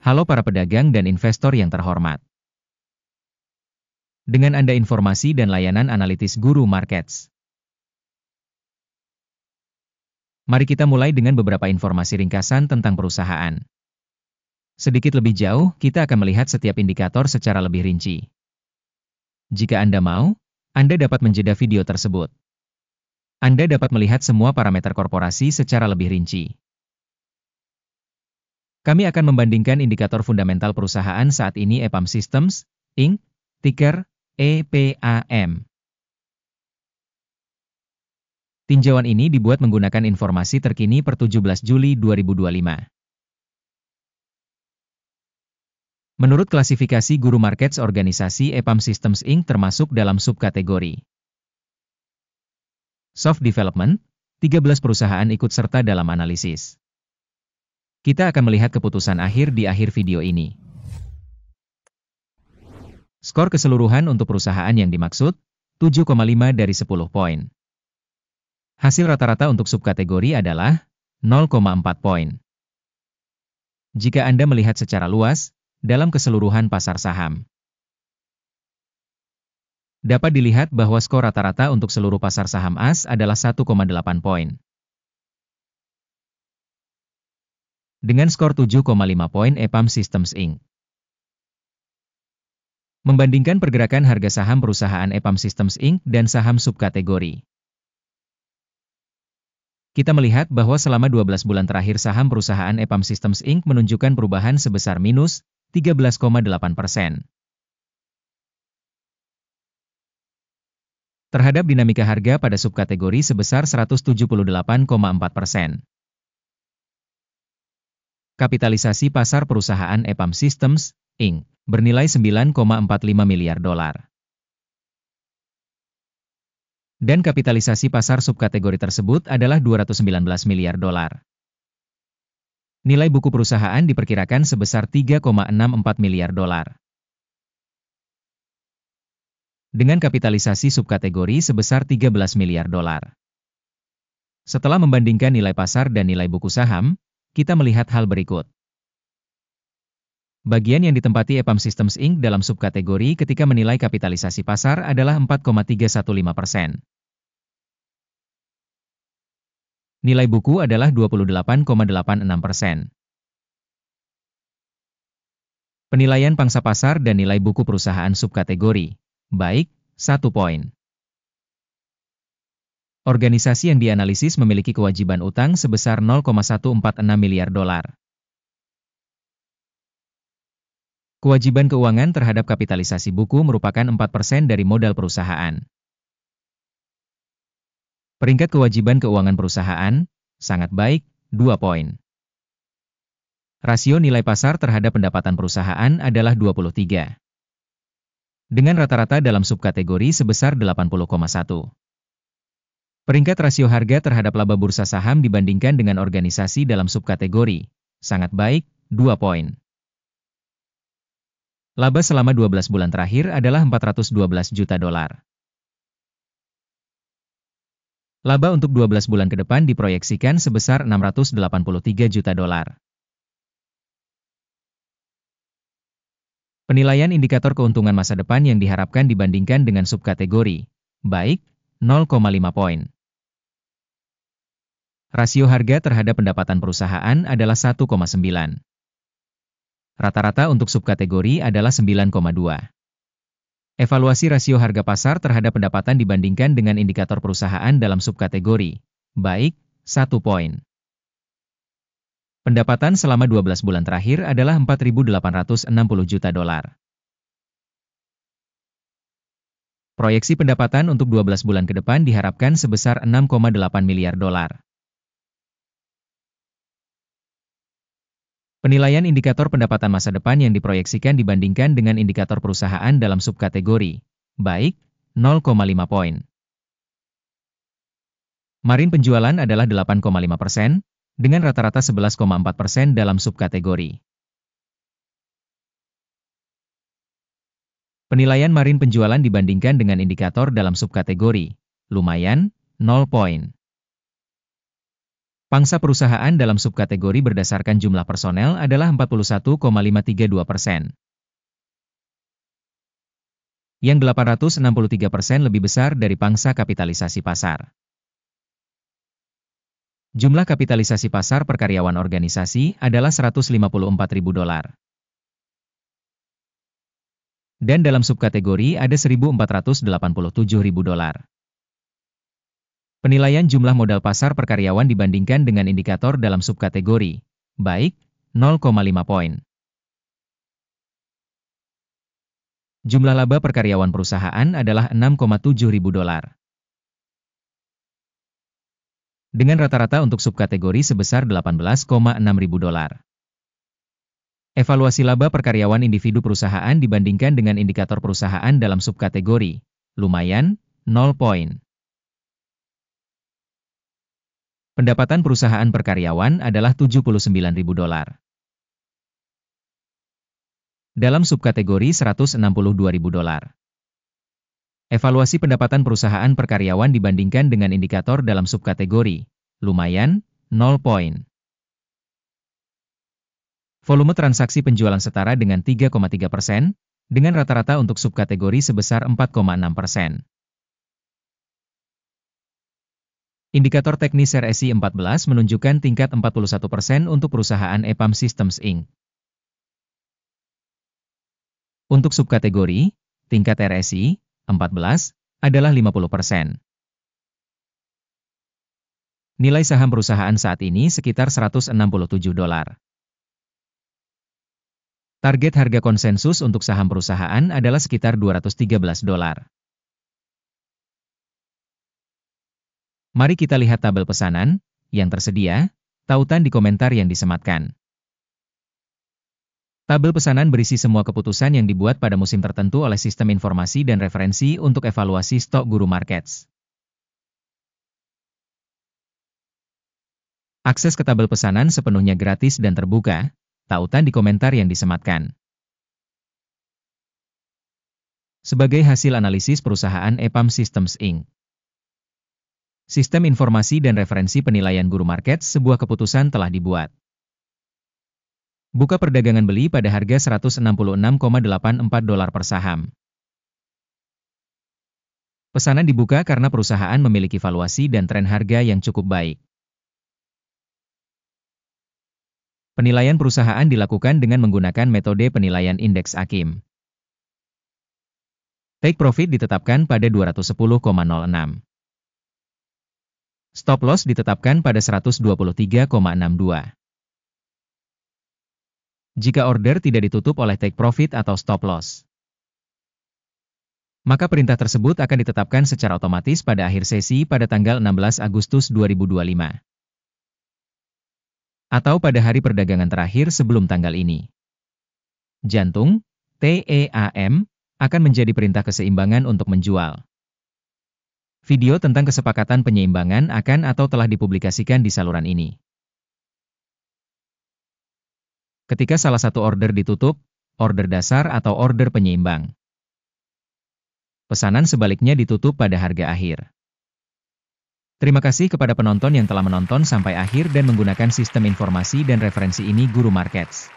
Halo para pedagang dan investor yang terhormat. Dengan Anda informasi dan layanan analitis Guru Markets. Mari kita mulai dengan beberapa informasi ringkasan tentang perusahaan. Sedikit lebih jauh, kita akan melihat setiap indikator secara lebih rinci. Jika Anda mau, Anda dapat menjeda video tersebut. Anda dapat melihat semua parameter korporasi secara lebih rinci. Kami akan membandingkan indikator fundamental perusahaan saat ini EPAM Systems, Inc., ticker EPAM. Tinjauan ini dibuat menggunakan informasi terkini per 17 Juli 2025. Menurut klasifikasi Guru Markets, organisasi EPAM Systems Inc. termasuk dalam subkategori Soft Development. 13 perusahaan ikut serta dalam analisis. Kita akan melihat keputusan akhir di akhir video ini. Skor keseluruhan untuk perusahaan yang dimaksud, 7,5 dari 10 poin. Hasil rata-rata untuk subkategori adalah 0,4 poin. Jika Anda melihat secara luas, dalam keseluruhan pasar saham, dapat dilihat bahwa skor rata-rata untuk seluruh pasar saham AS adalah 1,8 poin. Dengan skor 7,5 poin EPAM Systems Inc. Membandingkan pergerakan harga saham perusahaan EPAM Systems Inc. dan saham subkategori. Kita melihat bahwa selama 12 bulan terakhir saham perusahaan EPAM Systems Inc. menunjukkan perubahan sebesar minus 13,8%. Terhadap dinamika harga pada subkategori sebesar 178,4%. Kapitalisasi pasar perusahaan EPAM Systems, Inc. bernilai 9,45 miliar dolar. Dan kapitalisasi pasar subkategori tersebut adalah 219 miliar dolar. Nilai buku perusahaan diperkirakan sebesar 3,64 miliar dolar. Dengan kapitalisasi subkategori sebesar 13 miliar dolar. Setelah membandingkan nilai pasar dan nilai buku saham, kita melihat hal berikut. Bagian yang ditempati EPAM Systems Inc. dalam subkategori ketika menilai kapitalisasi pasar adalah 4,315%. Nilai buku adalah 28,86%. Penilaian pangsa pasar dan nilai buku perusahaan subkategori, baik, 1 poin. Organisasi yang dianalisis memiliki kewajiban utang sebesar 0,146 miliar dolar. Kewajiban keuangan terhadap kapitalisasi buku merupakan 4% dari modal perusahaan. Peringkat kewajiban keuangan perusahaan, sangat baik, 2 poin. Rasio nilai pasar terhadap pendapatan perusahaan adalah 23. Dengan rata-rata dalam subkategori sebesar 80,1. Peringkat rasio harga terhadap laba bursa saham dibandingkan dengan organisasi dalam subkategori, sangat baik, 2 poin. Laba selama 12 bulan terakhir adalah 412 juta dolar. Laba untuk 12 bulan ke depan diproyeksikan sebesar 683 juta dolar. Penilaian indikator keuntungan masa depan yang diharapkan dibandingkan dengan subkategori, baik, 0,5 poin. Rasio harga terhadap pendapatan perusahaan adalah 1,9. Rata-rata untuk subkategori adalah 9,2. Evaluasi rasio harga pasar terhadap pendapatan dibandingkan dengan indikator perusahaan dalam subkategori, baik, 1 poin. Pendapatan selama 12 bulan terakhir adalah 4.860 juta dolar. Proyeksi pendapatan untuk 12 bulan ke depan diharapkan sebesar 6,8 miliar dolar. Penilaian indikator pendapatan masa depan yang diproyeksikan dibandingkan dengan indikator perusahaan dalam subkategori, baik, 0,5 poin. Margin penjualan adalah 8,5%, dengan rata-rata 11,4% dalam subkategori. Penilaian margin penjualan dibandingkan dengan indikator dalam subkategori, lumayan, 0 poin. Pangsa perusahaan dalam subkategori berdasarkan jumlah personel adalah 41,532%. Yang 863% lebih besar dari pangsa kapitalisasi pasar. Jumlah kapitalisasi pasar per karyawan organisasi adalah $154.000. Dan dalam subkategori ada $1.487.000. Penilaian jumlah modal pasar per karyawan dibandingkan dengan indikator dalam subkategori, baik, 0,5 poin. Jumlah laba per karyawan perusahaan adalah $6.700. Dengan rata-rata untuk subkategori sebesar $18.600. Evaluasi laba per karyawan individu perusahaan dibandingkan dengan indikator perusahaan dalam subkategori, lumayan, 0 poin. Pendapatan perusahaan per karyawan adalah $79.000. Dalam subkategori $162.000. Evaluasi pendapatan perusahaan per karyawan dibandingkan dengan indikator dalam subkategori, lumayan, 0 poin. Volume transaksi penjualan setara dengan 3,3%, dengan rata-rata untuk subkategori sebesar 4,6%. Indikator teknis RSI 14 menunjukkan tingkat 41% untuk perusahaan EPAM Systems Inc. Untuk subkategori, tingkat RSI 14 adalah 50%. Nilai saham perusahaan saat ini sekitar $167. Target harga konsensus untuk saham perusahaan adalah sekitar $213. Mari kita lihat tabel pesanan yang tersedia, tautan di komentar yang disematkan. Tabel pesanan berisi semua keputusan yang dibuat pada musim tertentu oleh sistem informasi dan referensi untuk evaluasi stok Guru Markets. Akses ke tabel pesanan sepenuhnya gratis dan terbuka, tautan di komentar yang disematkan. Sebagai hasil analisis perusahaan EPAM Systems Inc. Sistem informasi dan referensi penilaian Guru Markets, sebuah keputusan telah dibuat. Buka perdagangan beli pada harga $166,84 per saham. Pesanan dibuka karena perusahaan memiliki valuasi dan tren harga yang cukup baik. Penilaian perusahaan dilakukan dengan menggunakan metode penilaian indeks AKIM. Take profit ditetapkan pada 210,06. Stop loss ditetapkan pada 123,62. Jika order tidak ditutup oleh take profit atau stop loss, maka perintah tersebut akan ditetapkan secara otomatis pada akhir sesi pada tanggal 16 Agustus 2025. Atau pada hari perdagangan terakhir sebelum tanggal ini. Jantung, TEAM, akan menjadi perintah keseimbangan untuk menjual. Video tentang kesepakatan penyeimbangan akan atau telah dipublikasikan di saluran ini. Ketika salah satu order ditutup, order dasar atau order penyeimbang. Pesanan sebaliknya ditutup pada harga akhir. Terima kasih kepada penonton yang telah menonton sampai akhir dan menggunakan sistem informasi dan referensi ini Guru Markets.